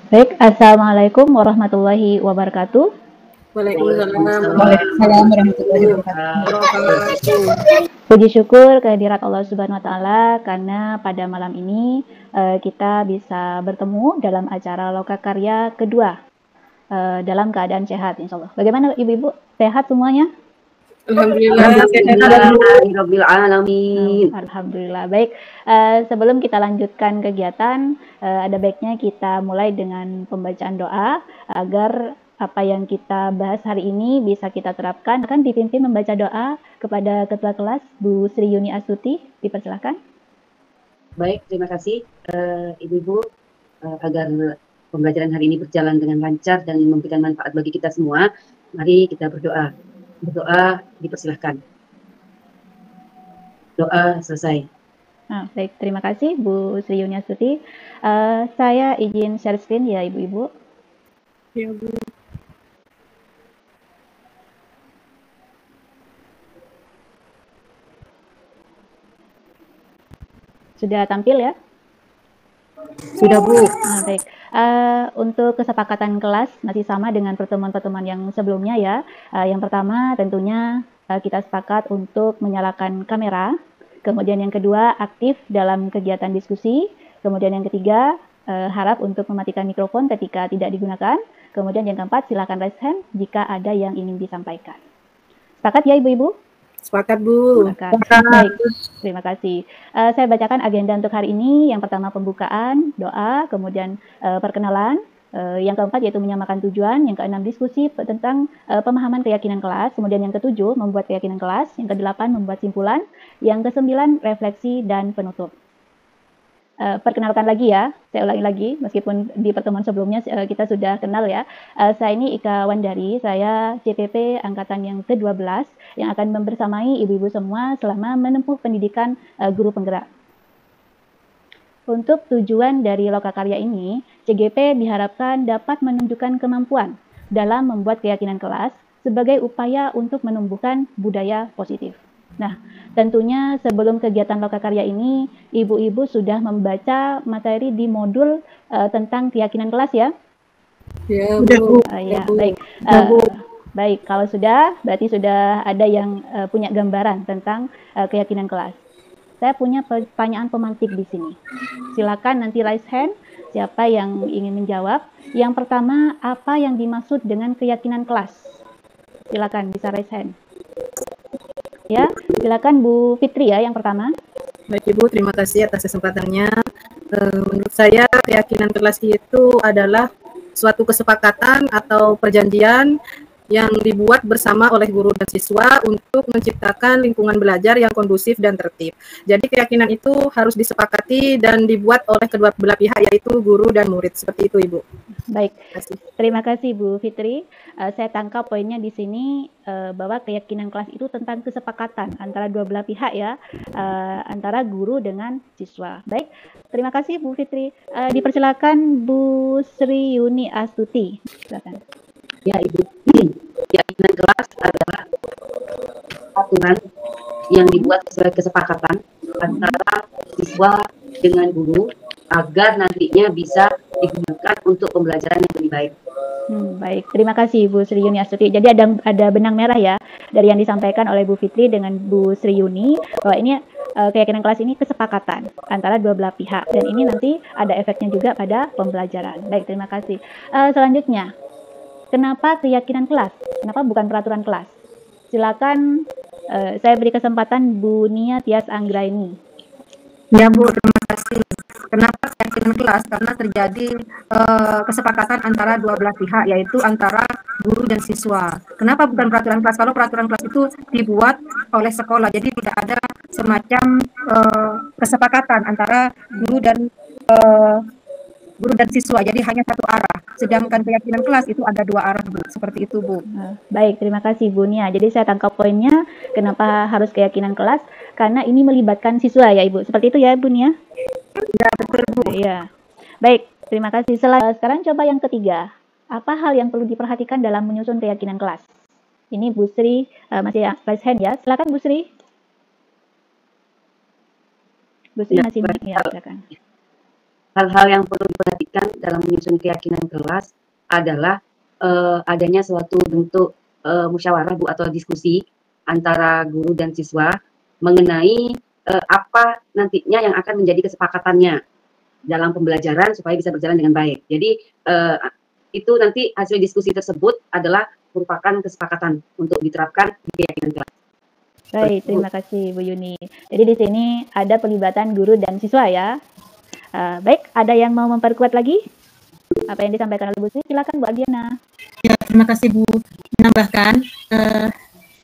Baik, Assalamualaikum warahmatullahi wabarakatuh. Waalaikumsalam Waalaikumsalam warahmatullahi wabarakatuh. Puji syukur kehadirat Allah Subhanahu wa taala karena pada malam ini kita bisa bertemu dalam acara Lokakarya kedua dalam keadaan sehat insyaallah. Bagaimana Ibu-ibu? Sehat semuanya? Alhamdulillah sehat. Rabbil alamin. Alhamdulillah. Baik, sebelum kita lanjutkan kegiatan, ada baiknya kita mulai dengan pembacaan doa agar apa yang kita bahas hari ini bisa kita terapkan. Akan dipimpin membaca doa kepada Ketua Kelas Bu Sri Yuni Astuti. Dipersilakan. Baik, terima kasih Ibu-ibu agar pembelajaran hari ini berjalan dengan lancar dan memberikan manfaat bagi kita semua. Mari kita berdoa. Berdoa dipersilahkan. Doa selesai. Baik, terima kasih Bu Sri Yuni Astuti. Saya izin share screen ya Ibu-ibu. Ya Bu. Sudah tampil ya? Sudah Bu. Baik. Untuk kesepakatan kelas masih sama dengan pertemuan-pertemuan yang sebelumnya ya. Yang pertama tentunya kita sepakat untuk menyalakan kamera. Kemudian yang kedua aktif dalam kegiatan diskusi. Kemudian yang ketiga harap untuk mematikan mikrofon ketika tidak digunakan. Kemudian yang keempat silakan raise hand jika ada yang ingin disampaikan. Sepakat ya Ibu-ibu? Sepakat Bu. Baik, terima kasih. Saya bacakan agenda untuk hari ini. Yang pertama pembukaan, doa, kemudian perkenalan. Yang keempat yaitu menyamakan tujuan. Yang keenam diskusi tentang pemahaman keyakinan kelas. Kemudian yang ketujuh membuat keyakinan kelas. Yang kedelapan membuat simpulan. Yang kesembilan refleksi dan penutup. Perkenalkan lagi ya, saya ulangi lagi meskipun di pertemuan sebelumnya kita sudah kenal ya. Saya ini Ika Wandari, saya CPP angkatan yang ke-12 yang akan membersamai ibu-ibu semua selama menempuh pendidikan guru penggerak. Untuk tujuan dari Lokakarya ini, CGP diharapkan dapat menunjukkan kemampuan dalam membuat keyakinan kelas sebagai upaya untuk menumbuhkan budaya positif. Nah, tentunya sebelum kegiatan Lokakarya ini, ibu-ibu sudah membaca materi di modul tentang keyakinan kelas ya? Ya, Bu. Ya, baik. Baik, kalau sudah, berarti sudah ada yang punya gambaran tentang keyakinan kelas. Saya punya pertanyaan pemantik di sini. Silakan nanti raise hand, siapa yang ingin menjawab. Yang pertama, apa yang dimaksud dengan keyakinan kelas? Silakan, bisa raise hand. Ya, silakan Bu Fitri ya yang pertama. Baik Ibu, terima kasih atas kesempatannya. Menurut saya keyakinan kelas itu adalah suatu kesepakatan atau perjanjian yang dibuat bersama oleh guru dan siswa untuk menciptakan lingkungan belajar yang kondusif dan tertib. Jadi keyakinan itu harus disepakati dan dibuat oleh kedua belah pihak yaitu guru dan murid. Seperti itu Ibu. Baik, terima kasih Bu Fitri. Saya tangkap poinnya di sini bahwa keyakinan kelas itu tentang kesepakatan antara dua belah pihak ya, antara guru dengan siswa. Baik, terima kasih Bu Fitri. Dipersilakan Bu Sri Yuni Astuti. Silakan. Ya Ibu, keyakinan kelas adalah aturan yang dibuat sebagai kesepakatan antara siswa dengan guru agar nantinya bisa digunakan untuk pembelajaran yang lebih baik. Baik, terima kasih Bu Sri Yuni Astuti. Jadi ada benang merah ya dari yang disampaikan oleh Bu Fitri dengan Bu Sri Yuni bahwa ini keyakinan kelas ini kesepakatan antara dua belah pihak dan ini nanti ada efeknya juga pada pembelajaran. Baik, terima kasih. Selanjutnya, kenapa keyakinan kelas? Kenapa bukan peraturan kelas? Silakan saya beri kesempatan Bu Nia Tias Anggraini. Ya Bu, terima kasih. Kenapa keyakinan kelas? Karena terjadi kesepakatan antara dua belah pihak, yaitu antara guru dan siswa. Kenapa bukan peraturan kelas? Kalau peraturan kelas itu dibuat oleh sekolah, jadi tidak ada semacam kesepakatan antara guru dan siswa, jadi hanya satu arah. Sedangkan keyakinan kelas itu ada dua arah, Bu. Seperti itu, Bu. Baik, terima kasih Bu Nia. Jadi saya tangkap poinnya, kenapa harus keyakinan kelas? Karena ini melibatkan siswa ya Ibu. Seperti itu ya Bu Nia? Ya, betul Bu. Iya. Baik, terima kasih. Sekarang coba yang ketiga. Apa hal yang perlu diperhatikan dalam menyusun keyakinan kelas? Ini Bu Sri masih raise hand ya. Silakan Bu Sri. Bu Sri masih ya, silakan. hal-hal yang perlu diperhatikan dalam menyusun keyakinan kelas adalah adanya suatu bentuk musyawarah Bu atau diskusi antara guru dan siswa mengenai apa nantinya yang akan menjadi kesepakatannya dalam pembelajaran supaya bisa berjalan dengan baik. Jadi itu nanti hasil diskusi tersebut adalah merupakan kesepakatan untuk diterapkan di keyakinan kelas. Baik, terima kasih Bu Yuni. Jadi di sini ada pelibatan guru dan siswa ya. Baik, ada yang mau memperkuat lagi apa yang disampaikan oleh Bu Sri? Silakan Bu Ardiana. Ya, terima kasih Bu. Menambahkan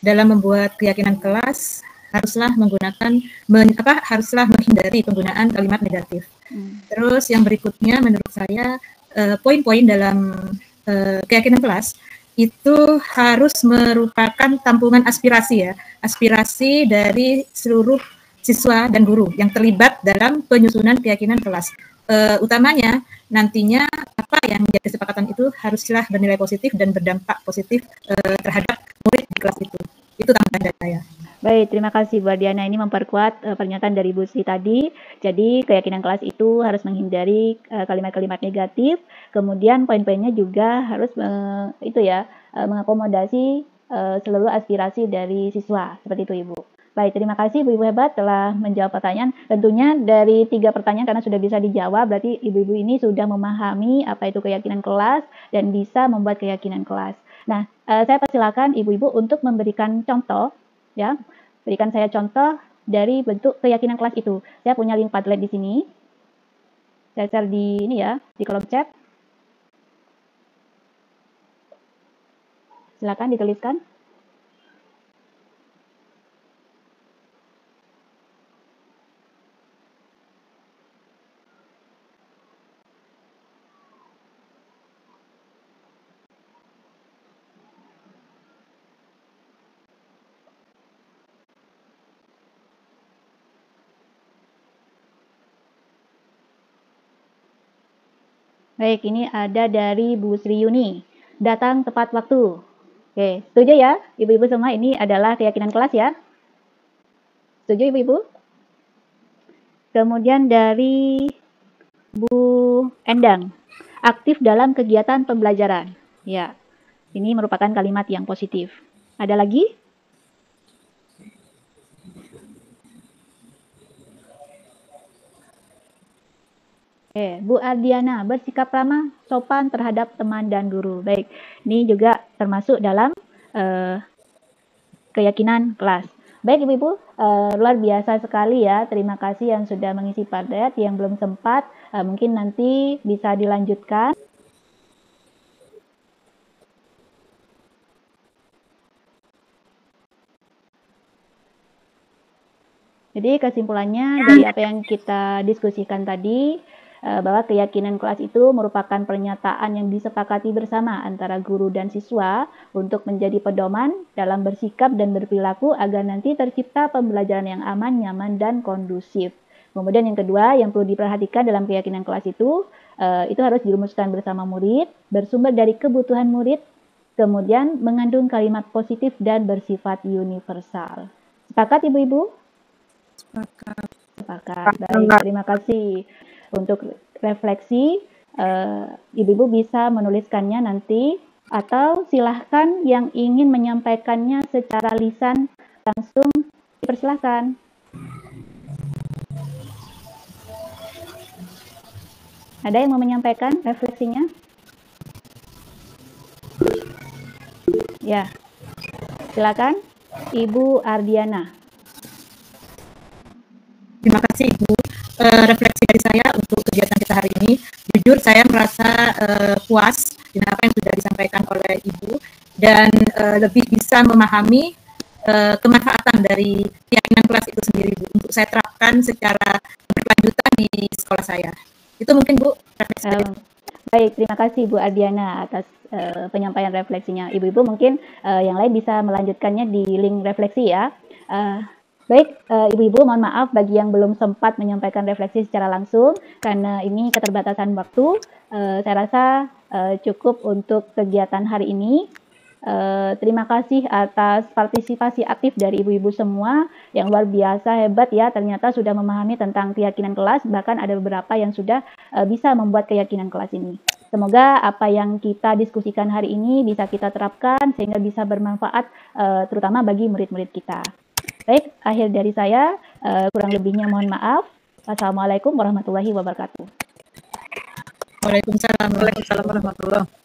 dalam membuat keyakinan kelas haruslah haruslah menghindari penggunaan kalimat negatif. Terus yang berikutnya menurut saya poin-poin dalam keyakinan kelas itu harus merupakan tampungan aspirasi ya, aspirasi dari seluruh siswa dan guru yang terlibat dalam penyusunan keyakinan kelas. Utamanya nantinya apa yang menjadi kesepakatan itu haruslah bernilai positif dan berdampak positif terhadap murid di kelas itu. Itu tambahan dari saya. Baik, terima kasih Bu Ardiana. Ini memperkuat pernyataan dari Bu Sri tadi. Jadi keyakinan kelas itu harus menghindari kalimat-kalimat negatif. Kemudian poin-poinnya juga harus mengakomodasi seluruh aspirasi dari siswa. Seperti itu Ibu. Baik, terima kasih Ibu-Ibu hebat telah menjawab pertanyaan. Tentunya dari 3 pertanyaan karena sudah bisa dijawab, berarti Ibu-Ibu ini sudah memahami apa itu keyakinan kelas dan bisa membuat keyakinan kelas. Nah, saya persilakan Ibu-Ibu untuk memberikan contoh, ya, berikan saya contoh dari bentuk keyakinan kelas itu. Saya punya link Padlet di sini. Saya share di ini ya, di kolom chat. Silakan dituliskan. Baik, ini ada dari Bu Sri Yuni. Datang tepat waktu. Oke, setuju ya Ibu-Ibu semua, ini adalah keyakinan kelas ya? Setuju Ibu-Ibu? Kemudian dari Bu Endang, aktif dalam kegiatan pembelajaran. Ya, ini merupakan kalimat yang positif. Ada lagi? Bu Ardiana, bersikap ramah, sopan terhadap teman dan guru. Baik, ini juga termasuk dalam keyakinan kelas. Baik Ibu-Ibu, luar biasa sekali ya. Terima kasih yang sudah mengisi Padlet, yang belum sempat, mungkin nanti bisa dilanjutkan. Jadi kesimpulannya dari apa yang kita diskusikan tadi, bahwa keyakinan kelas itu merupakan pernyataan yang disepakati bersama antara guru dan siswa untuk menjadi pedoman dalam bersikap dan berperilaku agar nanti tercipta pembelajaran yang aman, nyaman, dan kondusif. Kemudian yang kedua yang perlu diperhatikan dalam keyakinan kelas itu harus dirumuskan bersama murid, bersumber dari kebutuhan murid, kemudian mengandung kalimat positif dan bersifat universal. Sepakat Ibu-Ibu? Sepakat. Baik, terima kasih. Untuk refleksi, Ibu-Ibu bisa menuliskannya nanti atau silahkan yang ingin menyampaikannya secara lisan langsung dipersilahkan. Ada yang mau menyampaikan refleksinya? Ya, silakan Ibu Ardiana. Terima kasih Ibu. Refleksi dari saya untuk kegiatan kita hari ini, jujur saya merasa puas dengan apa yang sudah disampaikan oleh Ibu dan lebih bisa memahami kemanfaatan dari keyakinan kelas itu sendiri Bu, untuk saya terapkan secara berkelanjutan di sekolah saya. Itu mungkin Bu refleksi. Baik, terima kasih Bu Ardiana atas penyampaian refleksinya. Ibu-ibu mungkin yang lain bisa melanjutkannya di link refleksi ya. Baik, Ibu-Ibu mohon maaf bagi yang belum sempat menyampaikan refleksi secara langsung karena ini keterbatasan waktu. Saya rasa cukup untuk kegiatan hari ini. Terima kasih atas partisipasi aktif dari ibu-ibu semua yang luar biasa hebat ya, ternyata sudah memahami tentang keyakinan kelas, bahkan ada beberapa yang sudah bisa membuat keyakinan kelas ini. Semoga apa yang kita diskusikan hari ini bisa kita terapkan sehingga bisa bermanfaat terutama bagi murid-murid kita. Baik, akhir dari saya, kurang lebihnya mohon maaf. Wassalamualaikum warahmatullahi wabarakatuh. Waalaikumsalam warahmatullahi wabarakatuh.